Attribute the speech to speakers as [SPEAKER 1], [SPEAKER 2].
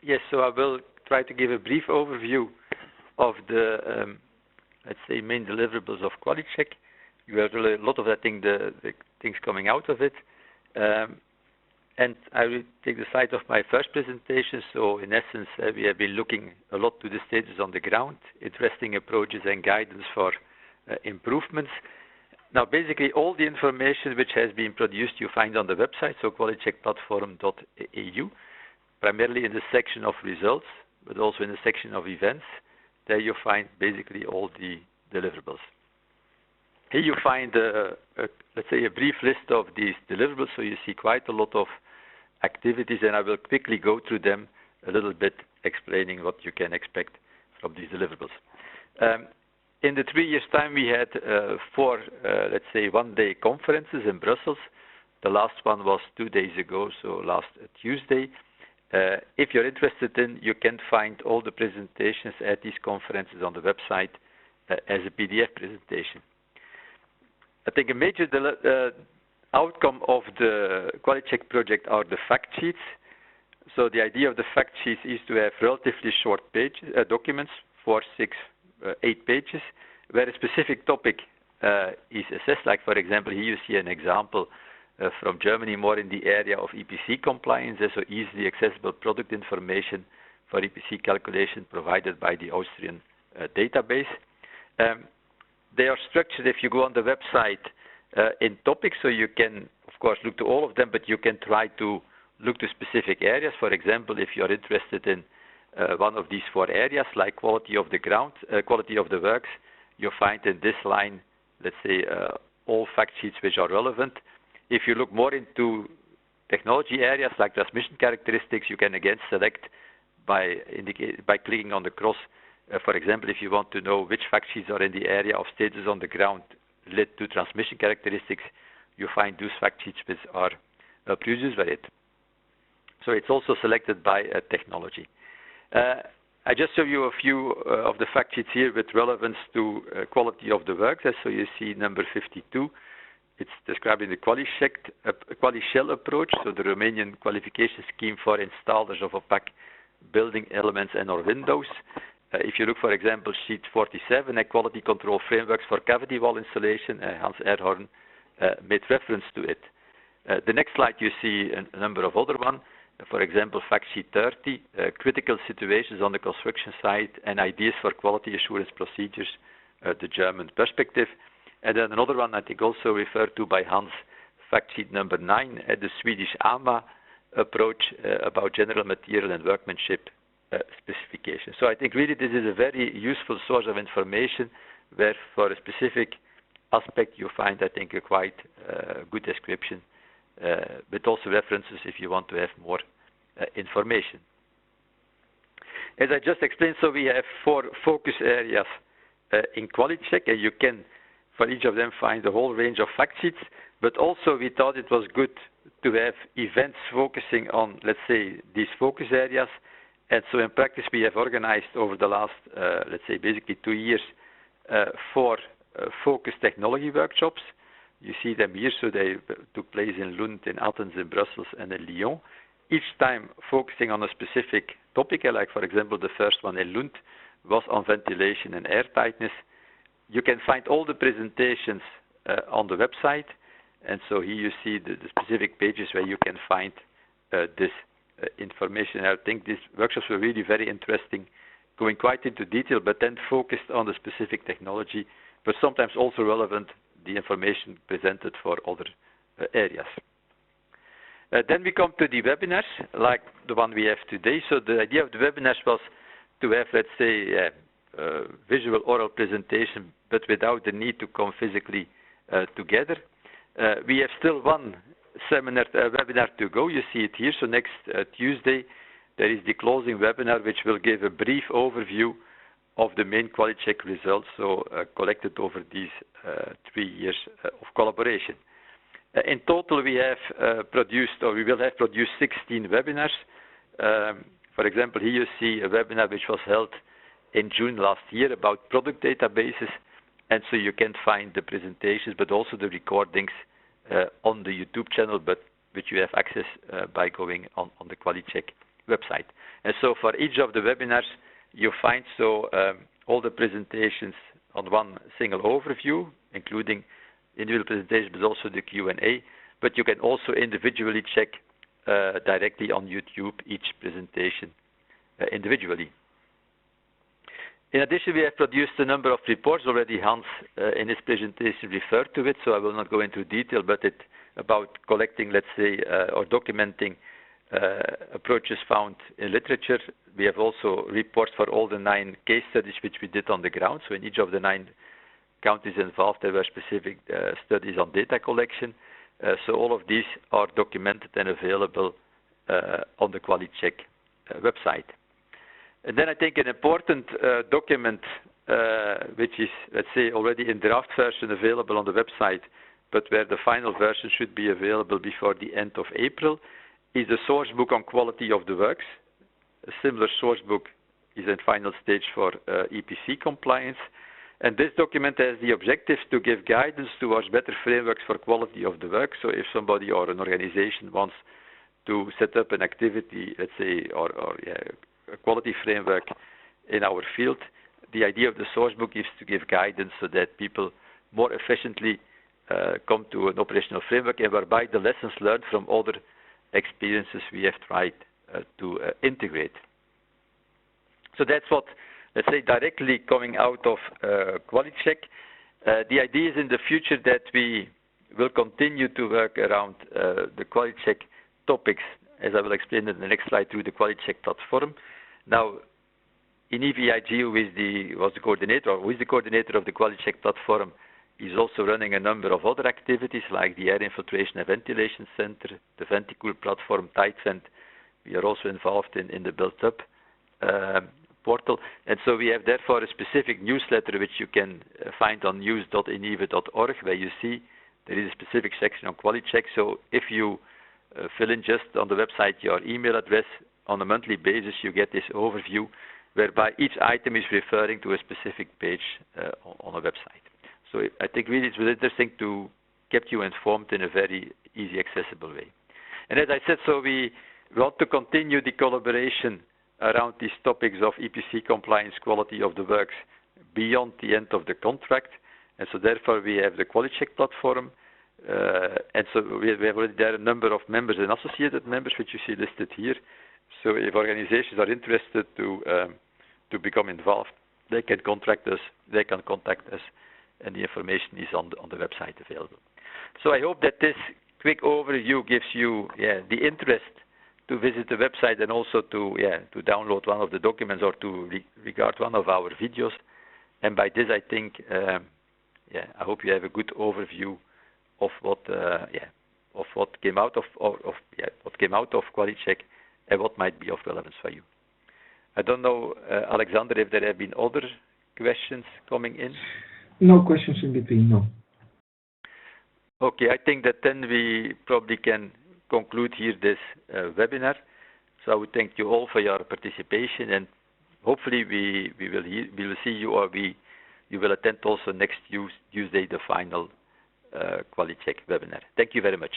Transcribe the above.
[SPEAKER 1] Yes, so I will try to give a brief overview of the, let's say, main deliverables of QUALICHeCK. You have really a lot of, I think, the things coming out of it. And I will take the slide of my first presentation. So in essence, we have been looking a lot to the status on the ground, interesting approaches and guidance for improvements. Now, basically, all the information which has been produced you find on the website, so qualicheckplatform.eu, primarily in the section of results, but also in the section of events. There you find basically all the deliverables. Here you find, let's say, a brief list of these deliverables. So you see quite a lot of activities, and I will quickly go through them a little bit, explaining what you can expect from these deliverables. In the 3 years' time, we had 4, let's say, one-day conferences in Brussels. The last one was 2 days ago, so last Tuesday. If you're interested in, you can find all the presentations at these conferences on the website as a PDF presentation. I think a major outcome of the QUALICHeCK project are the fact sheets. So the idea of the fact sheets is to have relatively short documents, 4, 6, 8 pages, where a specific topic is assessed. Like, for example, here you see an example from Germany, more in the area of EPC compliance, so easily accessible product information for EPC calculation provided by the Austrian database. They are structured, if you go on the website, in topics, so you can, of course, look to all of them, but you can try to look to specific areas. For example, if you're interested in one of these 4 areas, like quality of the ground, quality of the works, you'll find in this line, let's say, all fact sheets which are relevant. If you look more into technology areas like transmission characteristics, you can again select by clicking on the cross. For example, if you want to know which fact sheets are in the area of status on the ground related to transmission characteristics, you find those fact sheets which are produced by it. So it's also selected by technology. I just show you a few of the fact sheets here with relevance to quality of the works. So you see number 52. It's describing the QUALICHeCK approach, so the Romanian qualification scheme for installers of opaque building elements and or windows. If you look, for example, sheet 47, a quality control frameworks for cavity wall installation, Hans Erhorn made reference to it. The next slide you see a number of other ones. For example, fact sheet 30, critical situations on the construction site and ideas for quality assurance procedures, the German perspective. And then another one I think also referred to by Hans, fact sheet number 9, the Swedish AMA approach about general material and workmanship specification. So I think really this is a very useful source of information where for a specific aspect you find, I think, a quite good description, but also references if you want to have more information. As I just explained, so we have 4 focus areas in QUALICHeCK, and you can for each of them find a whole range of fact sheets, but also we thought it was good to have events focusing on, let's say, these focus areas. And so in practice, we have organized over the last, let's say, basically 2 years, 4 focused technology workshops. You see them here, so they took place in Lund, in Athens, in Brussels, and in Lyon. Each time focusing on a specific topic, like, for example, the first one in Lund was on ventilation and air tightness. You can find all the presentations on the website. And so here you see the specific pages where you can find this information. I think these workshops were really very interesting, going quite into detail, but then focused on the specific technology, but sometimes also relevant, the information presented for other areas. Then we come to the webinars, like the one we have today. So the idea of the webinars was to have, let's say, visual oral presentation, but without the need to come physically together. We have still one webinar to go. You see it here. So next Tuesday, there is the closing webinar, which will give a brief overview of the main QUALICHeCK results, so collected over these 3 years of collaboration. In total, we have produced, or we will have produced 16 webinars. For example, here you see a webinar which was held in June last year about product databases, and so you can find the presentations, but also the recordings on the YouTube channel, but which you have access by going on the QUALICHeCK website. And so for each of the webinars, you find all the presentations on one single overview, including individual presentations, but also the Q&A. But you can also individually check directly on YouTube each presentation individually. In addition, we have produced a number of reports already. Hans, in his presentation, referred to it, so I will not go into detail, but it's about collecting, let's say, or documenting approaches found in literature. We have also reports for all the 9 case studies which we did on the ground. So in each of the 9 countries involved, there were specific studies on data collection. So all of these are documented and available on the QUALICHeCK website. And then I think an important document, which is, let's say, already in draft version available on the website, but where the final version should be available before the end of April, is the source book on quality of the works. A similar source book is in final stage for EPC compliance. And this document has the objective to give guidance towards better frameworks for quality of the work. So if somebody or an organization wants to set up an activity, let's say, or a quality framework in our field, the idea of the source book is to give guidance so that people more efficiently come to an operational framework, and whereby the lessons learned from other experiences we have tried to integrate. So that's what, let's say, directly coming out of QUALICHeCK. The idea is in the future that we will continue to work around the QUALICHeCK topics, as I will explain in the next slide, through the QUALICHeCK platform. Now, in EVIG, who is the coordinator of the QUALICHeCK platform, is also running a number of other activities like the Air Infiltration and Ventilation Center, the Venticool platform, TideCent. We are also involved in the Built Up portal. And so we have therefore a specific newsletter which you can find on news.inive.org, where you see there is a specific section on QUALICHeCK. So if you fill in just on the website your email address, on a monthly basis you get this overview, whereby each item is referring to a specific page on a website. So I think really it was interesting to keep you informed in a very easy, accessible way. And as I said, so we want to continue the collaboration around these topics of EPC compliance, quality of the works, beyond the end of the contract. And so therefore we have the QUALICHeCK platform. And so we have already there a number of members and associated members, which you see listed here. So if organizations are interested to become involved, they can contact us, and the information is on the website available. So I hope that this quick overview gives you the interest to visit the website, and also to download one of the documents or to regard one of our videos. And by this, I think, I hope you have a good overview of what came out of QUALICHeCK and what might be of relevance for you. I don't know, Alexander, if there have been other questions coming in.
[SPEAKER 2] No questions in between, no.
[SPEAKER 1] Okay, I think that then we probably can conclude here this webinar. So I would thank you all for your participation, and hopefully we will see you, or you will attend also next Tuesday the final QUALICHeCK webinar. Thank you very much.